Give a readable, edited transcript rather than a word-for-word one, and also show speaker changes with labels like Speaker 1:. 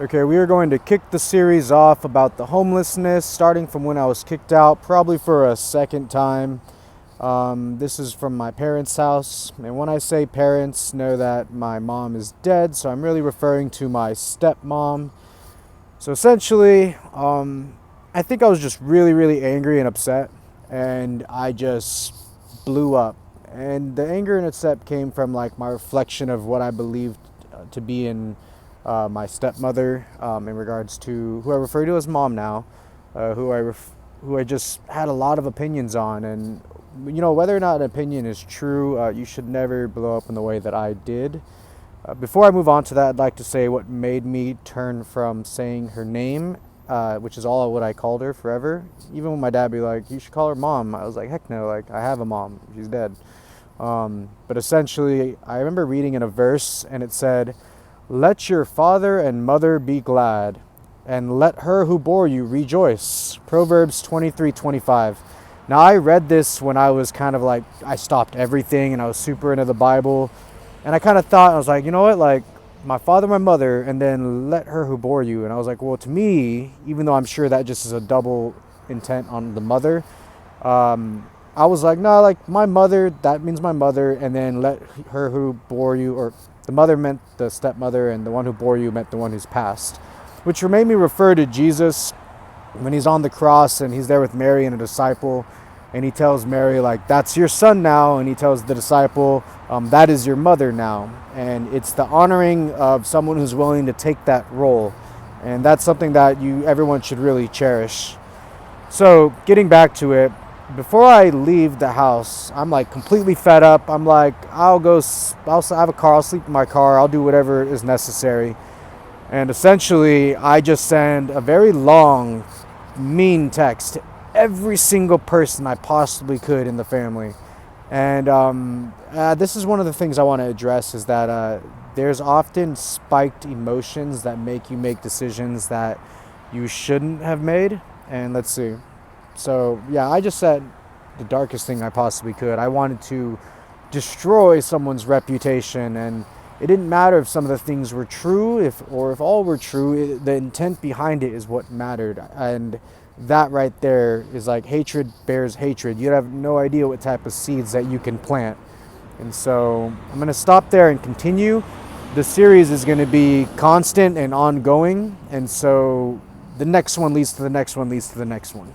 Speaker 1: Okay, we are going to kick the series off about the homelessness, starting from when I was kicked out, probably for a second time. This is from my parents' house, and when I say parents, know that my mom is dead, so I'm really referring to my stepmom. So essentially, I think I was just really, really angry and upset, and I just blew up. And the anger and upset came from like my reflection of what I believed to be in my stepmother, in regards to who I refer to as mom now, who I just had a lot of opinions on. And whether or not an opinion is true, you should never blow up in the way that I did. Before I move on to that, I'd like to say what made me turn from saying her name, which is all what I called her forever. Even when my dad be like, "You should call her mom," I was like, "Heck no! Like I have a mom. She's dead." But essentially, I remember reading in a verse, and it said, "Let your father and mother be glad, and let her who bore you rejoice." Proverbs 23:25. Now, I read this when I was kind of like, I stopped everything and I was super into the Bible. And I kind of thought, I was like, you know what, like, my father, my mother, and then let her who bore you. And I was like, well, to me, even though I'm sure that just is a double intent on the mother, I was like, no, like, my mother, that means my mother, and then let her who bore you, or the mother meant the stepmother, and the one who bore you meant the one who's passed, which made me refer to Jesus when he's on the cross and he's there with Mary and a disciple, and he tells Mary, like, that's your son now, and he tells the disciple, that is your mother now. And it's the honoring of someone who's willing to take that role, and that's something that everyone should really cherish. So getting back to it, before I leave the house, I'm like completely fed up. I'm like, I'll have a car, I'll sleep in my car, I'll do whatever is necessary. And essentially, I just send a very long, mean text to every single person I possibly could in the family. And this is one of the things I want to address, is that there's often spiked emotions that make you make decisions that you shouldn't have made. And let's see. So, yeah, I just said the darkest thing I possibly could. I wanted to destroy someone's reputation, and it didn't matter if some of the things were true, if all were true. The intent behind it is what mattered. And that right there is like, hatred bears hatred. You have no idea what type of seeds that you can plant. And so I'm going to stop there and continue. The series is going to be constant and ongoing. And so the next one leads to the next one leads to the next one.